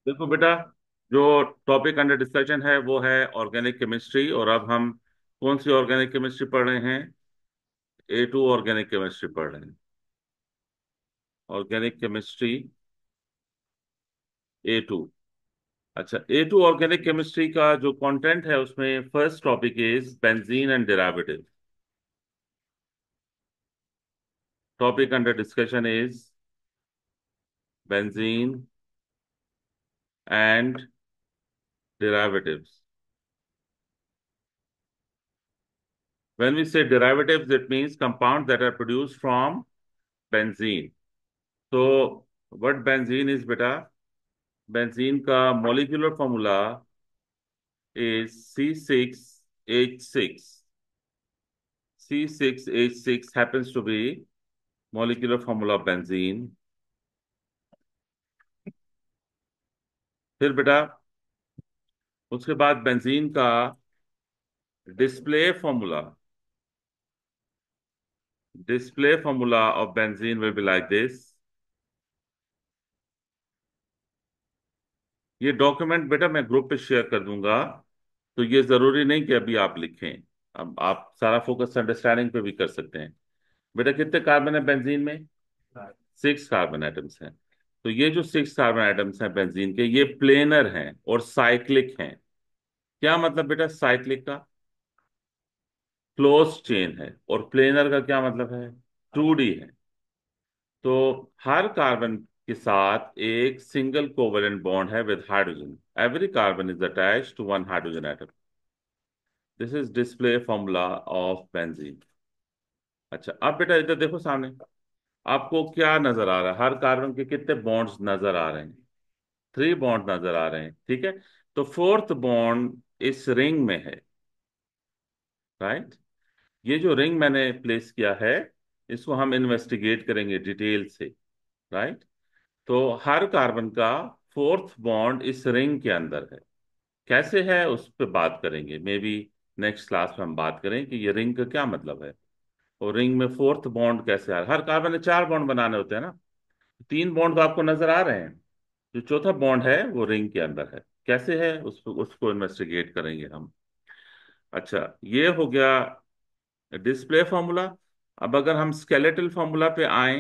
देखो बेटा, जो टॉपिक अंडर डिस्कशन है वो है ऑर्गेनिक केमिस्ट्री। और अब हम कौन सी ऑर्गेनिक केमिस्ट्री पढ़ रहे हैं? A2 ऑर्गेनिक केमिस्ट्री पढ़ रहे हैं। Organic chemistry A2। अच्छा, A2 ऑर्गेनिक केमिस्ट्री का जो कंटेंट है उसमें first topic is benzene and derivative. Topic under discussion is benzene and derivatives. When we say derivatives, it means compounds that are produced from benzene. So, what benzene is, beta? Benzene का molecular formula is C6H6. C6H6 happens to be molecular formula of benzene. फिर बेटा उसके बाद benzene का display formula display formula of benzene will be like this. ये document बेटा मैं group पे शेयर कर दूंगा, तो ये जरूरी नहीं कि अभी आप लिखें। अब आप सारा फोकस अंडरस्टैंडिंग पे भी कर सकते हैं। बेटा कितने कार्बन है बेंजीन में? 6 कार्बन एटम्स हैं। तो ये जो 6 कार्बन एटम्स हैं बेंजीन के, ये प्लेनर हैं और साइक्लिक हैं। क्या मतलब बेटा साइक्लिक का? क्लोज चेन है। और प्लेनर का क्या मतलब है? 2D है। तो हर कार्बन के साथ एक सिंगल कोवेलेंट बॉन्ड है with hydrogen. Every carbon is attached to one hydrogen atom. This is display formula of benzene. अच्छा, अब बेटा इधर देखो सामने, आपको क्या नजर आ रहा है? हर कार्बन के कितने बॉन्ड्स नजर आ रहे हैं? 3 बॉन्ड नजर आ रहे हैं, ठीक है। तो फोर्थ बॉन्ड इस रिंग में है, राइट। ये जो रिंग मैंने प्लेस किया है, इसको हम इन्वेस्टिगेट करेंगे डिटेल से, राइट। तो हर कार्बन का फोर्थ बॉन्ड इस रिंग के अंदर है। कैसे है उस पर बात करेंगे, मे बी नेक्स्ट क्लास में हम बात करें कि ये रिंग का क्या मतलब है। और रिंग में फोर्थ बॉन्ड कैसे आ रहा है? हर कार्बन ने 4 बॉन्ड बनाने होते हैं ना। 3 बॉन्ड तो आपको नजर आ रहे हैं। जो चौथा बॉन्ड है वो रिंग के अंदर है। कैसे है उसको उसको इन्वेस्टिगेट करेंगे हम। अच्छा, ये हो गया डिस्प्ले फॉर्मूला। अब अगर हम स्केलेटल फॉर्मूला पे आए,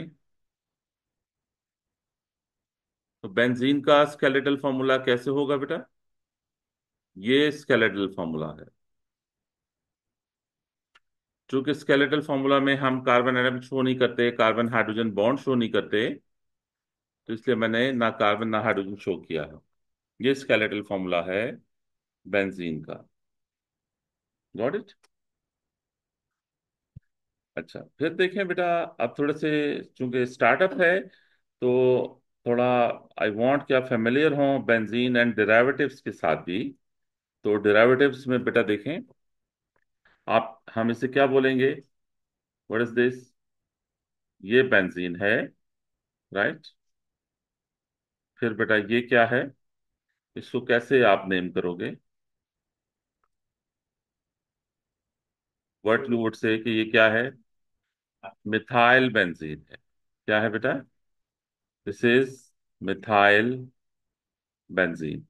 तो बेंजीन का स्केलेटल फॉर्मूला कैसे होगा बेटा? ये स्केलेटल फॉर्मूला है। चूंकि स्केलेटल फॉर्मूला में हम कार्बन एटम शो नहीं करते, कार्बन हाइड्रोजन बॉन्ड शो नहीं करते, तो इसलिए मैंने ना कार्बन ना हाइड्रोजन शो किया है। ये स्केलेटल फॉर्मूला है बेंजीन का। Got it? अच्छा, फिर देखें बेटा, अब थोड़े से, चूंकि स्टार्टअप है, तो थोड़ा आई वांट कि आप फेमिलियर हों बेंजीन एंड डेरिवेटिव्स के साथ भी। तो डेरिवेटिव्स में बेटा देखें, आप हम इसे क्या बोलेंगे? What is this? ये बेंजीन है, राइट। फिर बेटा ये क्या है? इसको कैसे आप नेम करोगे? व्हाट यू वुड से कि ये क्या है? मिथाइल बेंजीन है। क्या है बेटा? This is methyl benzene.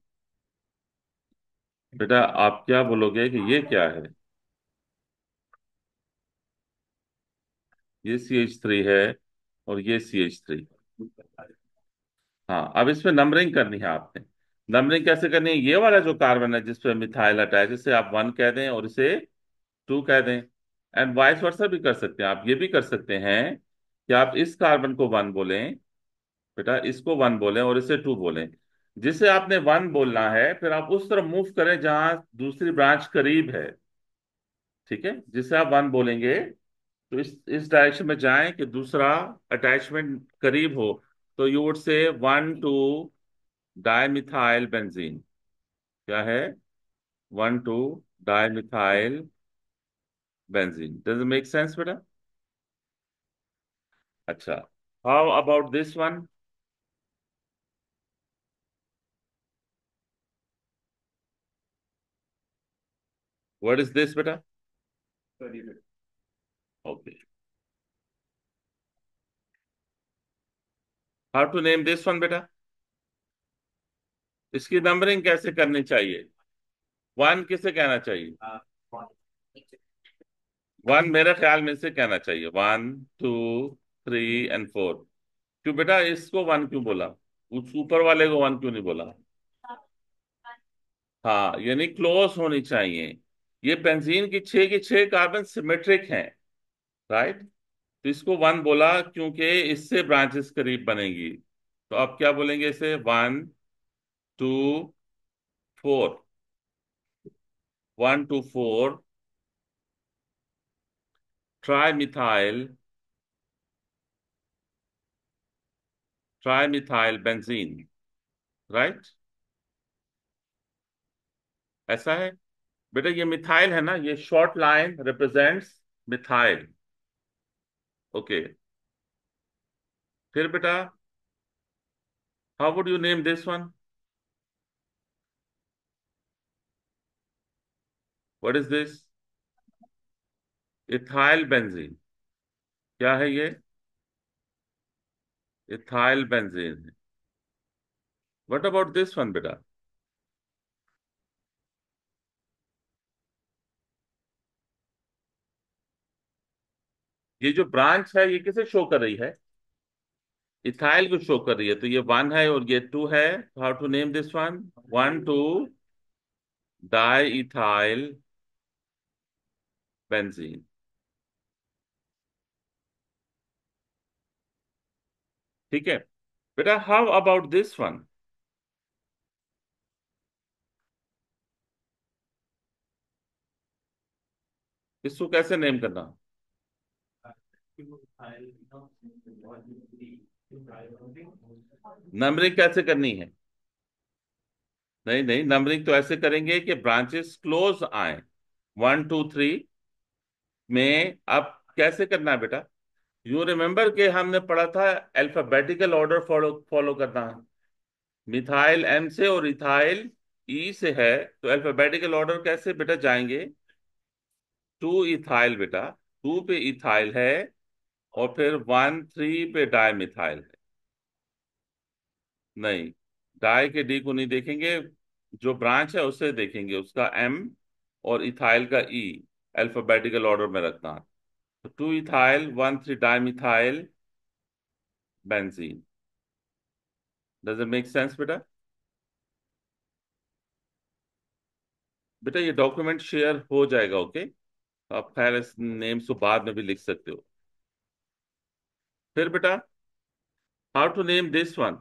बेटा आप क्या बोलोगे कि ये क्या है? ये CH3 है और ये CH3। हाँ, अब इसमें नंबरिंग करनी है आपने। नंबरिंग कैसे करनी है? ये वाला जो कार्बन है जिसपे मिथाइल अटैच, इसे आप 1 कह दें और इसे 2 कह दें। एंड वाइस वर्सा भी कर सकते हैं। आप ये भी कर सकते हैं कि आप इस कार्बन को 1 बोलें, बेटा इसको 1 बोलें और इसे 2 बोलें। जिसे आपने 1 बोलना है, फिर आप उस तरफ मूव करें जहां दूसरी ब्रांच करीब है, ठीक है। जिसे आप 1 बोलेंगे, तो इस डायरेक्शन में जाएं कि दूसरा अटैचमेंट करीब हो। तो you would say 1,2 dimethyl benzene. क्या है? 1,2 dimethyl benzene. Does it make sense बेटा? अच्छा, how about this one? What is this बेटा? Okay, how to name this one बेटा? इसकी नंबरिंग कैसे करनी चाहिए? वन किसे कहना चाहिए? वन मेरे ख्याल में से कहना चाहिए, one, two, three and four. क्यों बेटा इसको वन क्यों बोला? उस ऊपर वाले को वन क्यों नहीं बोला? हाँ, यानी क्लोज होनी चाहिए। ये बेंजीन की छह कार्बन सिमेट्रिक हैं, राइट। तो इसको वन बोला क्योंकि इससे ब्रांचेस करीब बनेगी। तो अब क्या बोलेंगे इसे? One, two, four. One two four tri methyl, tri methyl benzene, right. ऐसा है बेटा, ये मिथाइल है ना, ये short line represents methyl. Okay. फिर बेटा, how would you name this one? What is this? Ethyl benzene. क्या है ये? Ethyl benzene. What about this one बेटा? ये जो ब्रांच है ये किसे शो कर रही है? इथाइल को शो कर रही है। तो ये वन है और ये टू है। How to name this one? One two di ethyl benzene. ठीक है बेटा, हाउ अबाउट दिस वन? इसको कैसे नेम करना? नंबरिंग कैसे करनी है? नहीं नहीं, नंबरिंग तो ऐसे करेंगे कि ब्रांचेस क्लोज आए, वन टू थ्री में। अब कैसे करना है बेटा? यू रिमेम्बर कि हमने पढ़ा था अल्फाबेटिकल ऑर्डर फॉलो फॉलो करना है। मिथाइल एम से और इथाइल ई से है, तो अल्फाबेटिकल ऑर्डर कैसे बेटा जाएंगे? टू इथाइल बेटा, टू पे इथाइल है और फिर वन थ्री पे डाई मिथाइल है। नहीं, डाई के डी को नहीं देखेंगे, जो ब्रांच है उसे देखेंगे, उसका एम और इथाइल का ई अल्फाबेटिकल ऑर्डर में रखना। तो two ethyl one three di methyl benzene. Does it make sense बेटा? बेटा ये डॉक्यूमेंट शेयर हो जाएगा, ओके। आप खैर इस नेम्स को बाद में भी लिख सकते हो। फिर बेटा, how to name this one?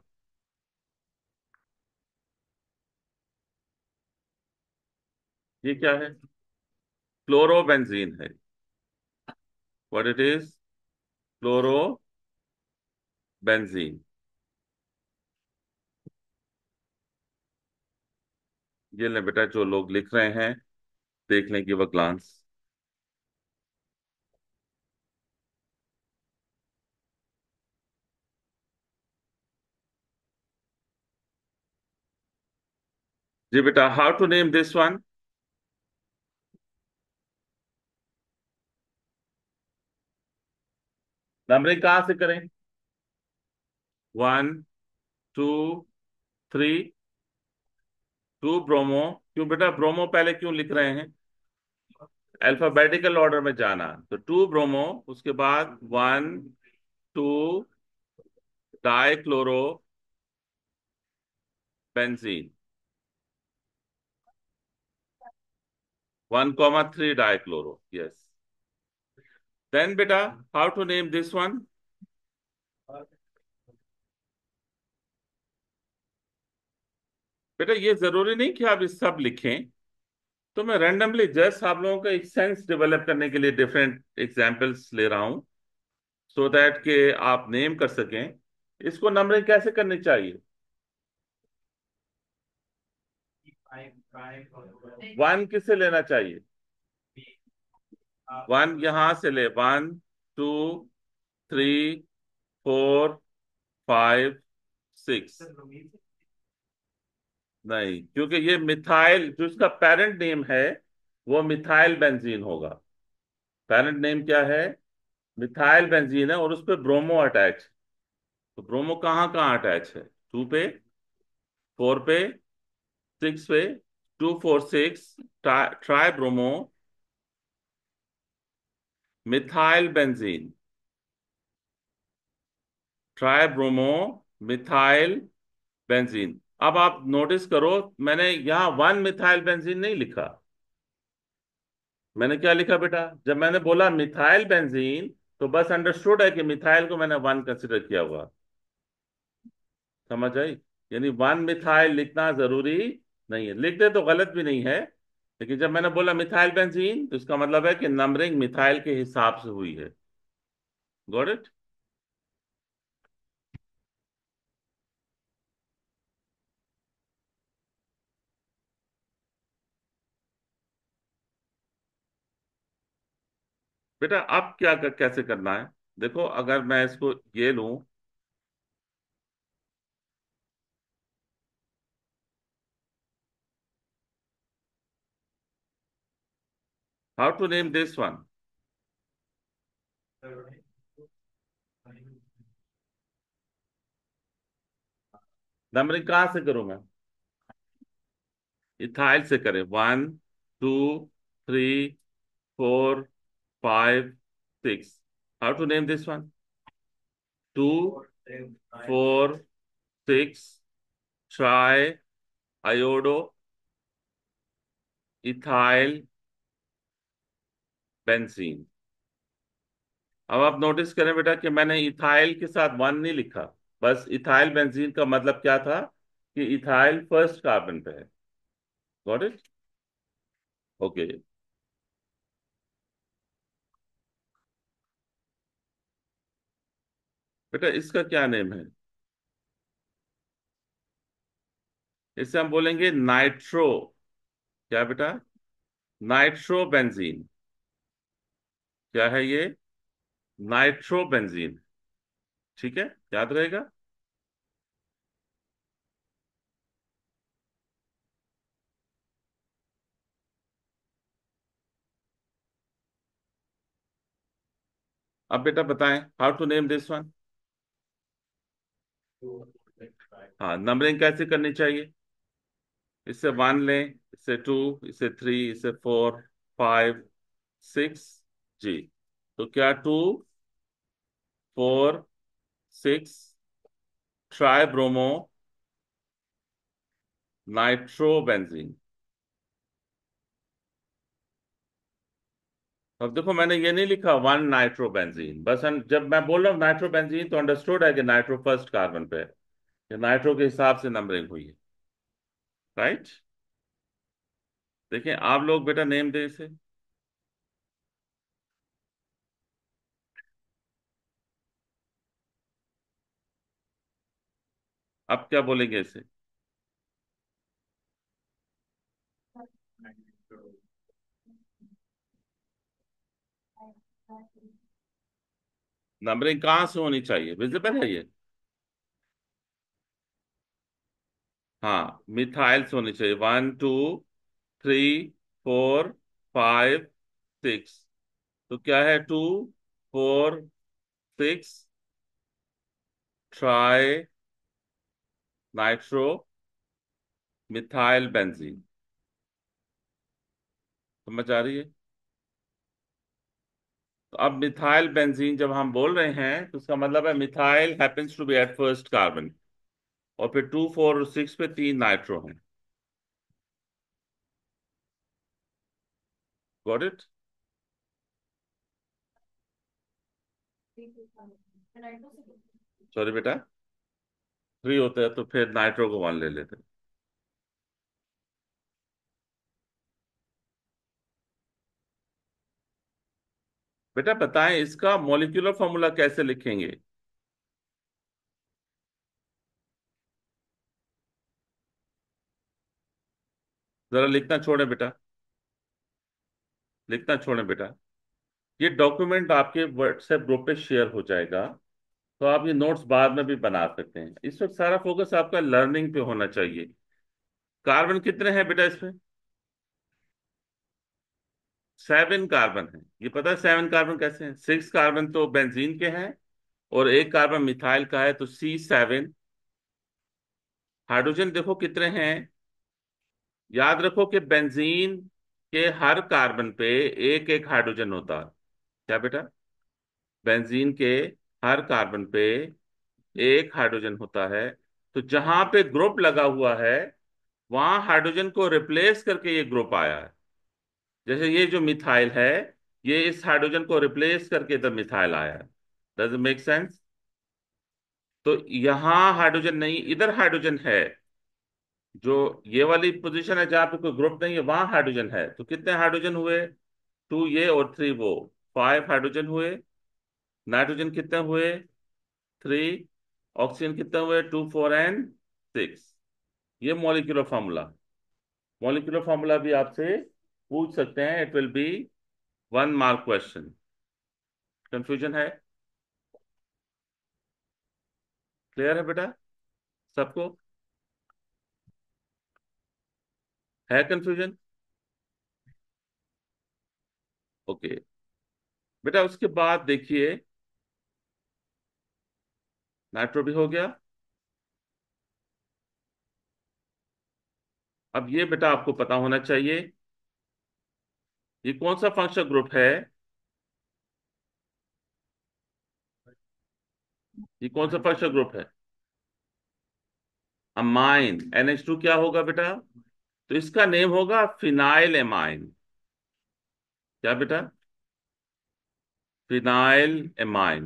ये क्या है? क्लोरोबेंजीन है। What it is? क्लोरोबेंजीन। ये ले बेटा, जो लोग लिख रहे हैं देख लें कि वह ग्लांस। जी बेटा, how to name this one? Numbering कहाँ से करें? One, two, three. Two bromo. क्यों बेटा ब्रोमो पहले क्यों लिख रहे हैं? अल्फाबेटिकल ऑर्डर में जाना। तो टू ब्रोमो, उसके बाद one, two dichloro benzene. One comma three dichloro, yes. Then बेटा, how to name this one? बेटा ये जरूरी नहीं कि आप ये सब लिखें। तो मैं रैंडमली जस्ट आप लोगों का एक सेंस डेवलप करने के लिए डिफरेंट एग्जाम्पल्स ले रहा हूं, सो दैट के आप नेम कर सकें। इसको नंबरिंग कैसे करनी चाहिए? वन किससे लेना चाहिए? वन यहां से ले, one, two, three, four, five, six. नहीं, क्योंकि ये मिथाइल, जो इसका पेरेंट नेम है वो मिथाइल बेंजीन होगा। पेरेंट नेम क्या है? मिथाइल बेंजीन है और उस पर ब्रोमो अटैच। तो ब्रोमो कहाँ कहाँ अटैच है? टू पे, फोर पे सिक्स पे 246 try bromo methyl benzene, try bromo methyl benzene. अब आप नोटिस करो, मैंने यहां वन मिथाइल बेंजीन नहीं लिखा। मैंने क्या लिखा बेटा? जब मैंने बोला मिथाइल बेंजीन, तो बस अंडरस्टूड है कि मिथाइल को मैंने वन कंसिडर किया हुआ। समझ आई? यानी वन मिथाइल लिखना जरूरी नहीं है, लिख दे तो गलत भी नहीं है। लेकिन जब मैंने बोला मिथाइल बेंजीन, तो इसका मतलब है कि नंबरिंग मिथाइल के हिसाब से हुई है। Got it? बेटा अब क्या कैसे करना है? देखो, अगर मैं इसको ये लूं, how to name this one? Numbering कहाँ से करूं मैं? इथाइल से करें। One, two, three, four, five, six. How to name this one? Two, four, six, tri iodo ethyl benzene. अब आप नोटिस करें बेटा कि मैंने इथाइल के साथ वन नहीं लिखा। बस इथाइल बेंजीन का मतलब क्या था? कि इथाइल फर्स्ट कार्बन पे है। Got it? ओके। बेटा इसका क्या नेम है? इसे हम बोलेंगे नाइट्रो। क्या बेटा? Nitro benzene. क्या है ये? Nitro benzene. ठीक है, याद रहेगा। अब बेटा बताएं, how to name this one? हाँ, नंबरिंग कैसे करनी चाहिए? इससे वन लें, इससे टू, इससे थ्री, इससे फोर, फाइव, सिक्स। जी। तो क्या two, four, six, tri bromo nitro benzene. अब देखो, मैंने ये नहीं लिखा वन नाइट्रो बेंजीन। बस जब मैं बोल रहा हूँ नाइट्रो बेंजीन, तो अंडरस्टूड है कि नाइट्रो फर्स्ट कार्बन पे है। ये नाइट्रो के हिसाब से नंबरिंग हुई है। राइट? देखिए, आप लोग बेटा नेम दे इसे। अब क्या बोलेंगे इसे? नंबरिंग कहाँ से होनी चाहिए? विजिबल है ये? हाँ, मिथाइल्स होनी चाहिए। One, two, three, four, five, six. तो क्या है? Two, four, six, tri nitro methyl benzene. समझ आ रही है? तो अब मिथाइल बेंजीन जब हम बोल रहे हैं, तो उसका मतलब है methyl happens to be at first carbon. और फिर टू, फोर और सिक्स पे तीन नाइट्रो हैं। Got it? सॉरी बेटा, थ्री होता है तो फिर नाइट्रो को वन ले लेते हैं। बेटा बताएं, इसका मॉलिक्यूलर फॉर्मूला कैसे लिखेंगे? जरा लिखना छोड़े बेटा, लिखना छोड़े बेटा। ये डॉक्यूमेंट आपके व्हाट्सएप ग्रुप पे शेयर हो जाएगा। तो आप ये नोट्स बाद में भी बना सकते हैं। इस वक्त सारा फोकस आपका लर्निंग पे होना चाहिए। कार्बन कितने हैं बेटा इसमें? सेवन कार्बन है। ये पता है सेवन कार्बन कैसे हैं? सिक्स कार्बन तो बेंजीन के हैं, और एक कार्बन मिथाइल का है, तो C7। हाइड्रोजन देखो कितने हैं? याद रखो कि बेंजीन के हर कार्बन पे एक एक हाइड्रोजन होता है। क्या बेटा? बेंजीन के हर कार्बन पे एक हाइड्रोजन होता है। तो जहां पे ग्रुप लगा हुआ है वहां हाइड्रोजन को रिप्लेस करके ये ग्रुप आया है। जैसे ये जो मिथाइल है, ये इस हाइड्रोजन को रिप्लेस करके इधर मिथाइल आया है। Does it make sense? तो यहां हाइड्रोजन नहीं, इधर हाइड्रोजन है। जो ये वाली पोजीशन है जहां पे कोई ग्रुप नहीं है वहां हाइड्रोजन है। तो कितने हाइड्रोजन हुए? टू ये और थ्री वो, फाइव हाइड्रोजन हुए। नाइट्रोजन कितने हुए? थ्री। ऑक्सीजन कितने हुए? Two, four and six. ये मॉलिक्यूलर फॉर्मूला। मॉलिक्यूलर फॉर्मूला भी आपसे पूछ सकते हैं। It will be 1 mark question. Confusion है? क्लियर है बेटा सबको? है कंफ्यूजन? ओके बेटा, उसके बाद देखिए, नाइट्रो भी हो गया। अब ये बेटा आपको पता होना चाहिए, ये कौन सा फंक्शनल ग्रुप है? ये कौन सा फंक्शनल ग्रुप है? अमाइन। NH2 क्या होगा बेटा? तो इसका नेम होगा फिनाइल एमाइन। क्या बेटा? Phenyl amine.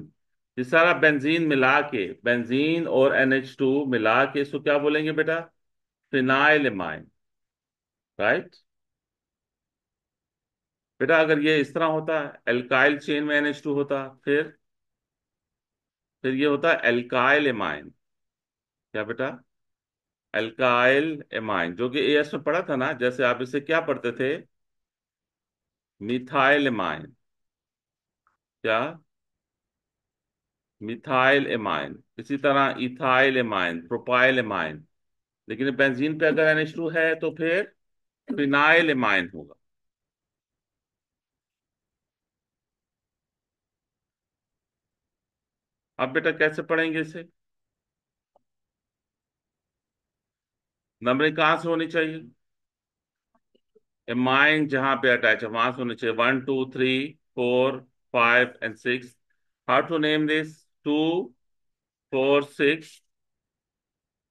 ये सारा बेंजीन मिला के, बेंजीन और NH2 मिला के इसको क्या बोलेंगे बेटा? Phenyl amine. राइट। बेटा अगर ये इस तरह होता, एल्काइल चेन में NH2 होता, फिर ये होता एल्काइल एमाइन। क्या बेटा? एल्काइल एमाइन, जो कि AS में पढ़ा था ना, जैसे आप इसे क्या पढ़ते थे? Methylamine. क्या? Methylamine. इसी तरह इथाइल एमाइन, प्रोपाइल एमाइन। लेकिन बेंजीन पे अगर NH2 है तो फिर फिनाइल एमाइन होगा। अब बेटा कैसे पढ़ेंगे इसे? नंबरिंग कहाँ से होनी चाहिए? एमाइन जहां पे अटैच है वहां से होनी चाहिए। 1, 2, 3, 4, 5 and 6। How to name this? 2, 4, 6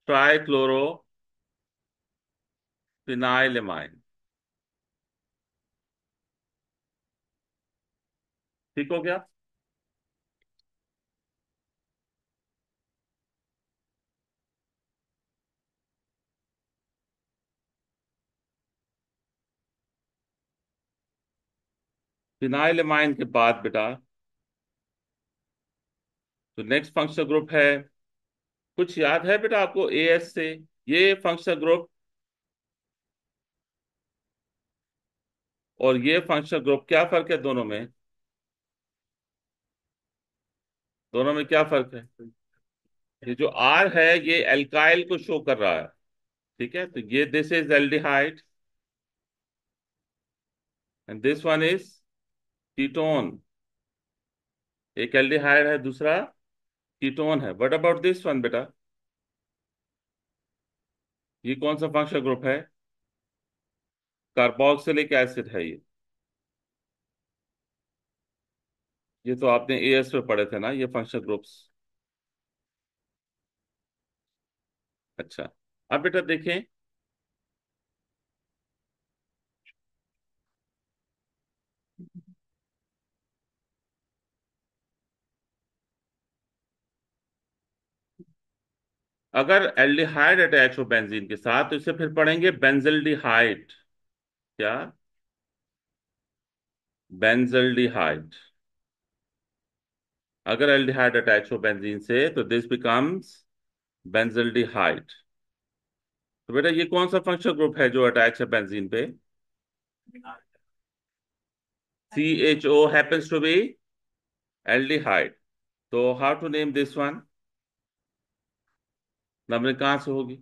trichloro phenyl amine. ठीक हो गया? फिनाइल एमाइन के बाद बेटा जो नेक्स्ट फंक्शनल ग्रुप है, कुछ याद है बेटा आपको AS से? ये फंक्शनल ग्रुप और ये फंक्शनल ग्रुप, क्या फर्क है दोनों में? दोनों में क्या फर्क है? ये जो R है ये एल्काइल को शो कर रहा है। ठीक है, तो ये this is aldehyde and this one is ketone. एक एल्डिहाइड है, दूसरा कीटोन है। व्हाट अबाउट दिस वन बेटा? ये कौन सा फंक्शनल ग्रुप है? कार्बोक्सिलिक एसिड है ये। ये तो आपने AS में पढ़े थे ना ये फंक्शनल ग्रुप्स। अच्छा, अब बेटा देखें, अगर एल्डिहाइड अटैच हो बेंजीन के साथ तो इसे फिर पढ़ेंगे बेंजल्डिहाइड। क्या? बेंजल्डिहाइड। अगर एल्डिहाइड अटैच हो बेंजीन से तो दिस बिकम्स बेंजल्डिहाइड। तो बेटा ये कौन सा फंक्शनल ग्रुप है जो अटैच है बेंजीन पे? CHO happens to be aldehyde. तो how to name this one? Numbering कहाँ से होगी?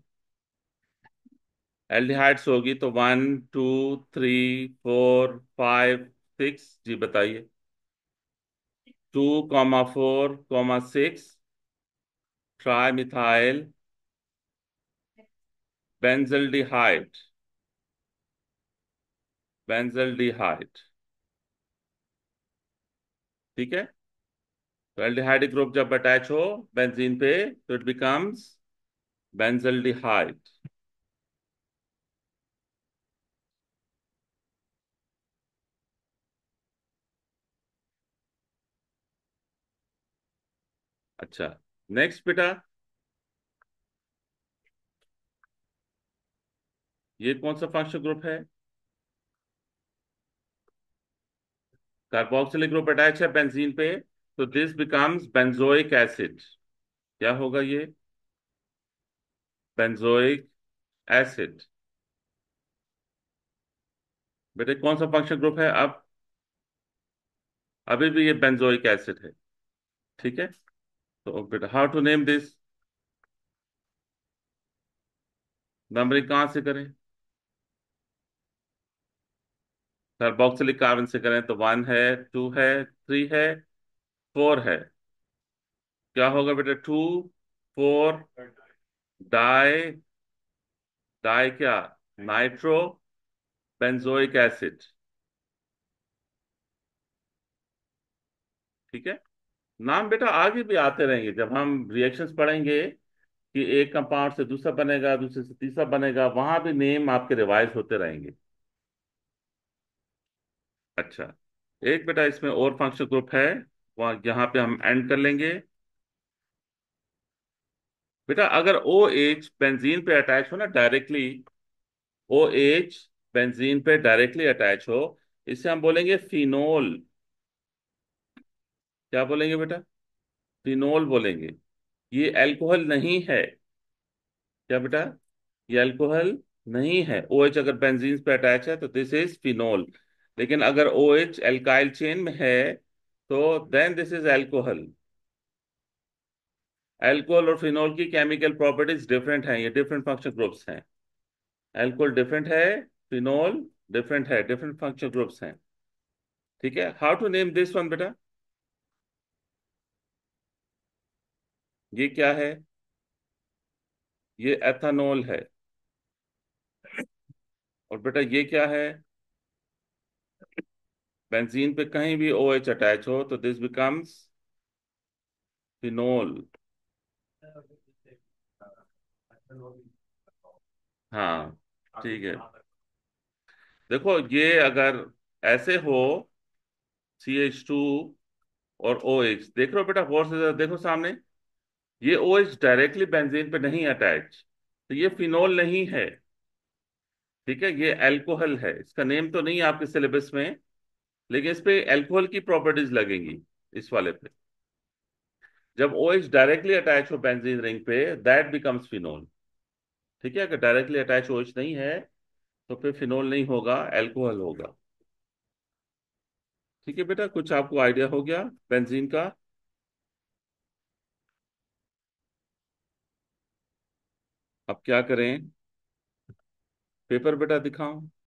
एल्डिहाइड से होगी, तो 1, 2, 3, 4, 5, 6। जी बताइए। 2, 4, 6 ट्राई मिथाइल बेंजल्डिहाइड। बेंजल्डिहाइड। ठीक है। तो एल्डिहाइडिक ग्रुप जब अटैच हो बेंजीन पे तो इट बिकम्स बेंजल्डिहाइड। अच्छा, नेक्स्ट बेटा, ये कौन सा फंक्शनल ग्रुप है? कार्बोक्सिलिक ग्रुप अटैच है बेंजीन पे, तो दिस बिकम्स बेंजोइक एसिड। क्या होगा ये? Benzoic acid. बेटे कौन सा फंक्शनल ग्रुप है अब? अभी भी ये बेंजोइक एसिड है। ठीक है। तो बेटा how to name this? Numbering कहाँ से करें? कार्बोक्सिलिक कार्बन से करें तो 1 है, 2 है, 3 है, 4 है। क्या होगा बेटा? 2, 4, डाई, डाई क्या? Nitro benzoic acid. ठीक है। नाम बेटा आगे भी आते रहेंगे जब हम रिएक्शंस पढ़ेंगे कि एक कंपाउंड से दूसरा बनेगा, दूसरे से तीसरा बनेगा, वहां भी नेम आपके रिवाइज होते रहेंगे। अच्छा, एक बेटा इसमें और फंक्शनल ग्रुप है, वहाँ यहाँ पे हम एंड कर लेंगे। बेटा अगर ओ एच बेंजीन पे अटैच हो ना डायरेक्टली, ओ एच बेंजीन पे डायरेक्टली अटैच हो, इसे हम बोलेंगे फिनोल। क्या बोलेंगे बेटा? फिनोल बोलेंगे। ये अल्कोहल नहीं है। क्या बेटा? ये अल्कोहल नहीं है। ओ एच अगर बेंजीन पे अटैच है तो दिस इज फिनोल। लेकिन अगर ओ एच एल्काइल चेन में है तो then this is alcohol. Alcohol और फिनोल की केमिकल प्रॉपर्टीज डिफरेंट हैं, ये डिफरेंट फंक्शनल ग्रुप्स हैं। अल्कोहल डिफरेंट है, फिनोल डिफरेंट है, डिफरेंट फंक्शनल ग्रुप्स हैं। ठीक है। How to name this one बेटा? ये क्या है? ये एथानोल है। और बेटा ये क्या है? बेंजीन पे कहीं भी ओ एच अटैच हो तो दिस बिकम्स फिनोल। हाँ, ठीक है। देखो ये अगर ऐसे हो, CH2 और OH, देख रहे हो बेटा? गौर से जरा देखो सामने। ये OH डायरेक्टली बेंजीन पे नहीं अटैच, तो ये फिनोल नहीं है। ठीक है, ये अल्कोहल है। इसका नेम तो नहीं है आपके सिलेबस में, लेकिन इस पे अल्कोहल की प्रॉपर्टीज लगेंगी इस वाले पे। जब OH डायरेक्टली अटैच हो बेंजीन रिंग पे, दैट बिकम्स फिनोल। ठीक है। अगर डायरेक्टली अटैच OH नहीं है तो फिर फिनोल नहीं होगा, अल्कोहल होगा। ठीक है बेटा, कुछ आपको आइडिया हो गया बेंजीन का? अब क्या करें? पेपर बेटा दिखाऊं?